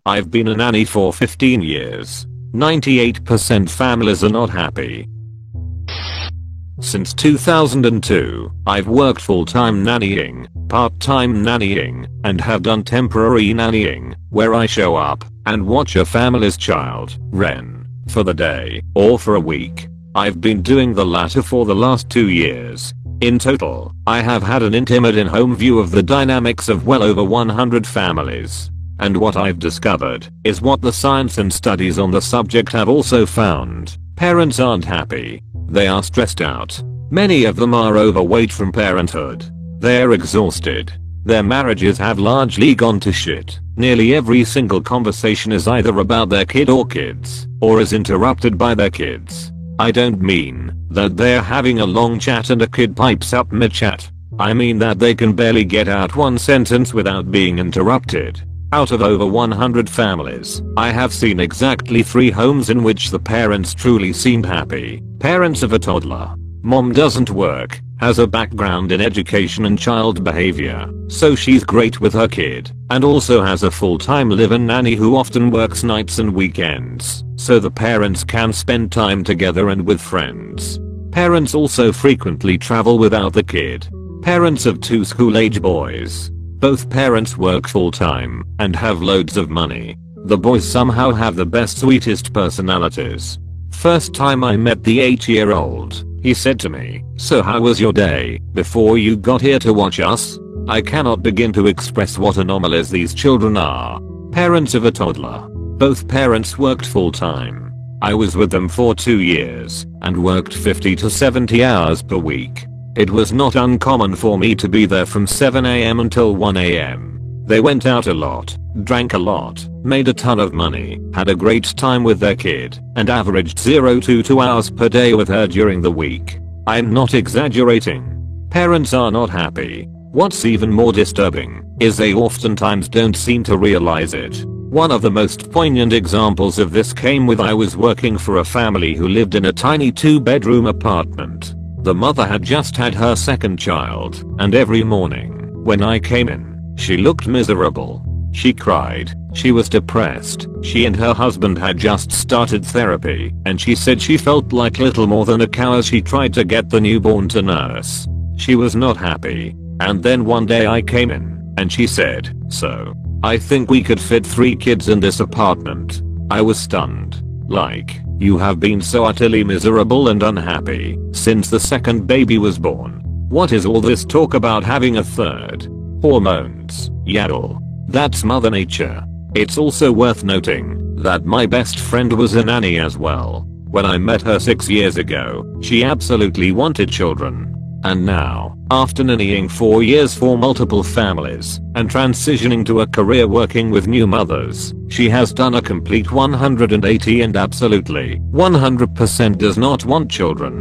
I've been a nanny for 15 years. 98% families are not happy. Since 2002, I've worked full-time nannying, part-time nannying, and have done temporary nannying, where I show up and watch a family's child, Ren, for the day or for a week. I've been doing the latter for the last 2 years. In total, I have had an intimate in-home view of the dynamics of well over 100 families. And what I've discovered is what the science and studies on the subject have also found. Parents aren't happy. They are stressed out. Many of them are overweight from parenthood. They're exhausted. Their marriages have largely gone to shit. Nearly every single conversation is either about their kid or kids, or is interrupted by their kids. I don't mean that they're having a long chat and a kid pipes up mid-chat. I mean that they can barely get out one sentence without being interrupted. Out of over 100 families, I have seen exactly 3 homes in which the parents truly seemed happy. Parents of a toddler. Mom doesn't work, has a background in education and child behavior, so she's great with her kid, and also has a full-time live-in nanny who often works nights and weekends, so the parents can spend time together and with friends. Parents also frequently travel without the kid. Parents of 2 school-age boys. Both parents work full-time and have loads of money. The boys somehow have the best, sweetest personalities. First time I met the 8-year-old, he said to me, "So how was your day before you got here to watch us?" I cannot begin to express what anomalies these children are. Parents of a toddler. Both parents worked full-time. I was with them for 2 years and worked 50 to 70 hours per week. It was not uncommon for me to be there from 7 AM until 1 AM. They went out a lot, drank a lot, made a ton of money, had a great time with their kid, and averaged 0 to 2 hours per day with her during the week. I'm not exaggerating. Parents are not happy. What's even more disturbing is they oftentimes don't seem to realize it. One of the most poignant examples of this came with I was working for a family who lived in a tiny 2-bedroom apartment. The mother had just had her second child, and every morning, when I came in, she looked miserable. She cried, she was depressed, she and her husband had just started therapy, and she said she felt like little more than a cow as she tried to get the newborn to nurse. She was not happy. And then one day I came in, and she said, "So, I think we could fit 3 kids in this apartment." I was stunned. Like, you have been so utterly miserable and unhappy since the second baby was born. What is all this talk about having a third? Hormones, yaddle. That's Mother Nature. It's also worth noting that my best friend was a nanny as well. When I met her 6 years ago, she absolutely wanted children. And now, after nannying 4 years for multiple families and transitioning to a career working with new mothers, she has done a complete 180 and absolutely 100% does not want children.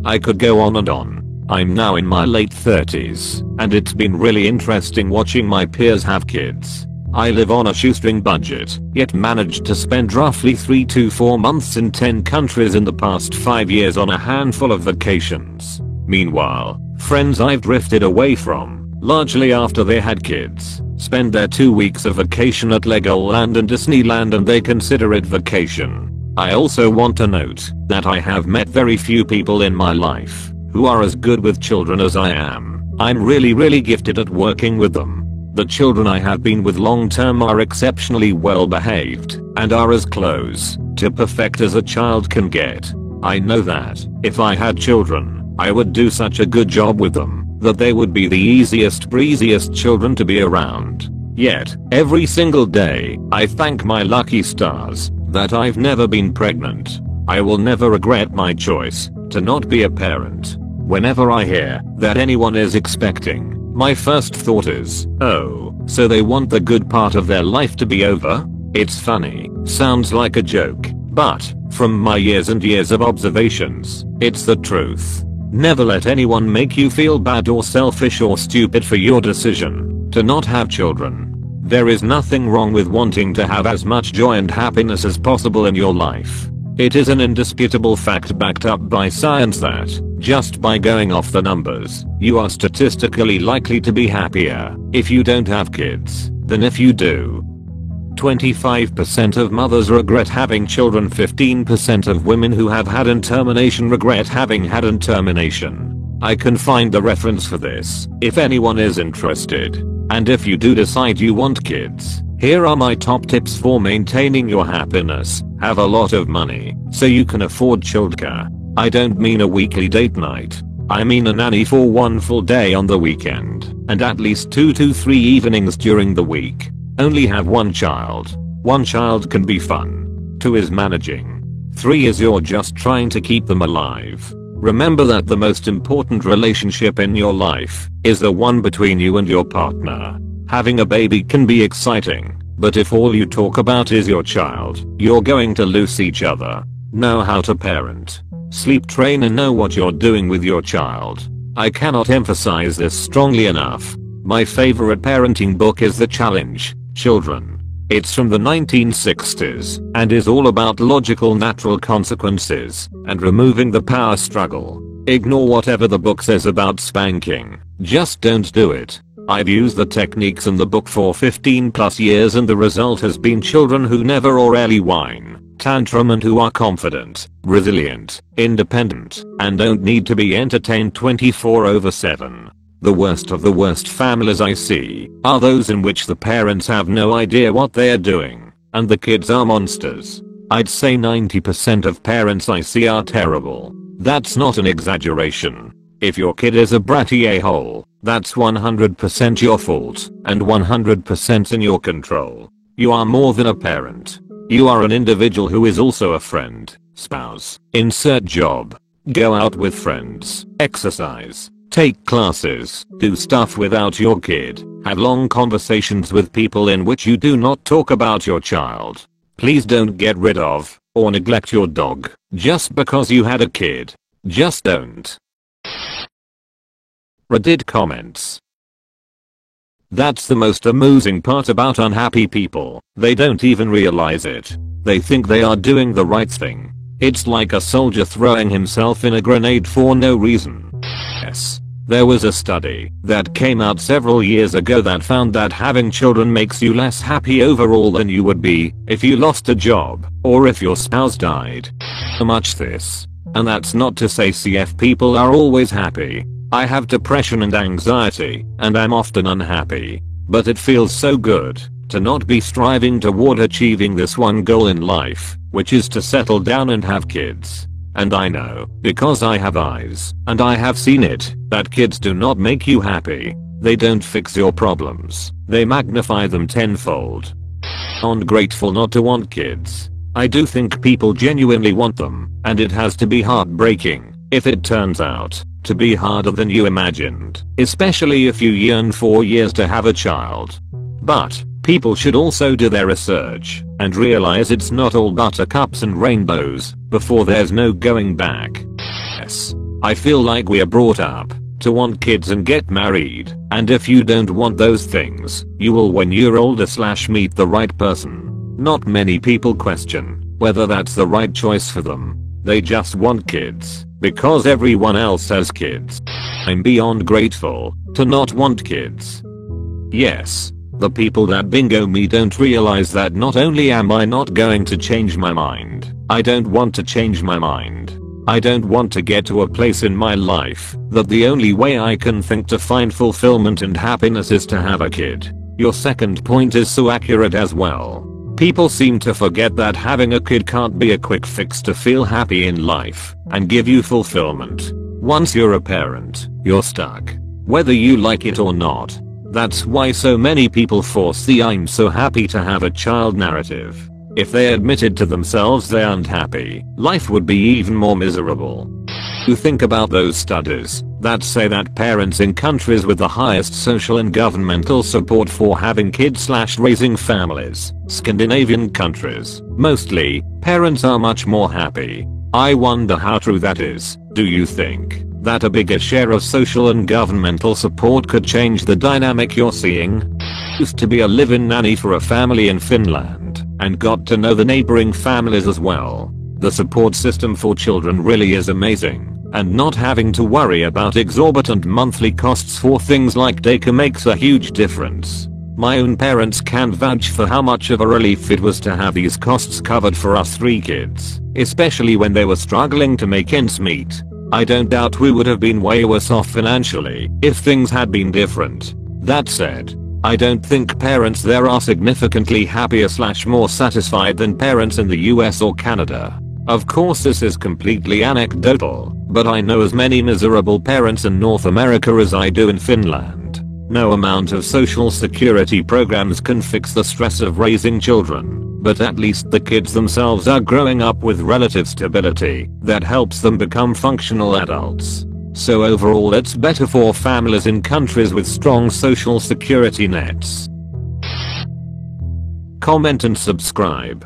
I could go on and on. I'm now in my late 30s, and it's been really interesting watching my peers have kids. I live on a shoestring budget, yet managed to spend roughly 3 to 4 months in 10 countries in the past 5 years on a handful of vacations. Meanwhile, friends I've drifted away from, largely after they had kids, spend their 2 weeks of vacation at Legoland and Disneyland and they consider it vacation. I also want to note that I have met very few people in my life who are as good with children as I am. I'm really gifted at working with them. The children I have been with long term are exceptionally well behaved and are as close to perfect as a child can get. I know that if I had children, I would do such a good job with them that they would be the easiest breeziest children to be around. Yet, every single day, I thank my lucky stars that I've never been pregnant. I will never regret my choice to not be a parent. Whenever I hear that anyone is expecting, my first thought is, oh, so they want the good part of their life to be over? It's funny, sounds like a joke, but, from my years and years of observations, it's the truth. Never let anyone make you feel bad or selfish or stupid for your decision to not have children. There is nothing wrong with wanting to have as much joy and happiness as possible in your life. It is an indisputable fact backed up by science that, just by going off the numbers, you are statistically likely to be happier if you don't have kids than if you do. 25% of mothers regret having children. 15% of women who have had an termination regret having had an termination. I can find the reference for this if anyone is interested. And if you do decide you want kids, here are my top tips for maintaining your happiness. Have a lot of money so you can afford childcare. I don't mean a weekly date night. I mean a nanny for one full day on the weekend and at least 2 to 3 evenings during the week. Only have one child. 1 child can be fun. 2 is managing. 3 is you're just trying to keep them alive. Remember that the most important relationship in your life is the one between you and your partner. Having a baby can be exciting, but if all you talk about is your child, you're going to lose each other. Know how to parent, sleep train, and know what you're doing with your child. I cannot emphasize this strongly enough. My favorite parenting book is The Challenge, Children. It's from the 1960s and is all about logical natural consequences and removing the power struggle. Ignore whatever the book says about spanking. Just don't do it. I've used the techniques in the book for 15 plus years and the result has been children who never or rarely whine, tantrum, and who are confident, resilient, independent, and don't need to be entertained 24/7. The worst of the worst families I see are those in which the parents have no idea what they are doing, and the kids are monsters. I'd say 90% of parents I see are terrible. That's not an exaggeration. If your kid is a bratty a-hole, that's 100% your fault, and 100% in your control. You are more than a parent. You are an individual who is also a friend, spouse, insert job. Go out with friends, exercise, take classes, do stuff without your kid, have long conversations with people in which you do not talk about your child. Please don't get rid of or neglect your dog just because you had a kid. Just don't. Reddit comments. That's the most amusing part about unhappy people. They don't even realize it. They think they are doing the right thing. It's like a soldier throwing himself in a grenade for no reason. Yes. There was a study that came out several years ago that found that having children makes you less happy overall than you would be if you lost a job or if your spouse died. So much this. And that's not to say CF people are always happy. I have depression and anxiety, and I'm often unhappy. But it feels so good to not be striving toward achieving this one goal in life, which is to settle down and have kids. And I know, because I have eyes, and I have seen it, that kids do not make you happy. They don't fix your problems. They magnify them tenfold. Ungrateful not to want kids. I do think people genuinely want them, and it has to be heartbreaking if it turns out to be harder than you imagined, especially if you yearn for years to have a child. But people should also do their research and realize it's not all buttercups and rainbows before there's no going back. Yes, I feel like we are brought up to want kids and get married, and if you don't want those things, you will when you're older / meet the right person. Not many people question whether that's the right choice for them. They just want kids because everyone else has kids. I'm beyond grateful to not want kids. Yes, the people that bingo me don't realize that not only am I not going to change my mind, I don't want to change my mind. I don't want to get to a place in my life that the only way I can think to find fulfillment and happiness is to have a kid. Your second point is so accurate as well. People seem to forget that having a kid can't be a quick fix to feel happy in life and give you fulfillment. Once you're a parent, you're stuck, whether you like it or not. That's why so many people force the "I'm so happy to have a child" narrative. If they admitted to themselves they aren't happy, life would be even more miserable. You think about those studies that say that parents in countries with the highest social and governmental support for having kids / raising families, Scandinavian countries, mostly, parents are much more happy. I wonder how true that is. Do you think that a bigger share of social and governmental support could change the dynamic you're seeing? Used to be a live-in nanny for a family in Finland and got to know the neighboring families as well. The support system for children really is amazing, and not having to worry about exorbitant monthly costs for things like daycare makes a huge difference. My own parents can vouch for how much of a relief it was to have these costs covered for us 3 kids, especially when they were struggling to make ends meet. I don't doubt we would have been way worse off financially if things had been different. That said, I don't think parents there are significantly happier/more satisfied than parents in the US or Canada. Of course this is completely anecdotal, but I know as many miserable parents in North America as I do in Finland. No amount of social security programs can fix the stress of raising children, but at least the kids themselves are growing up with relative stability that helps them become functional adults. So overall it's better for families in countries with strong social security nets. Comment and subscribe.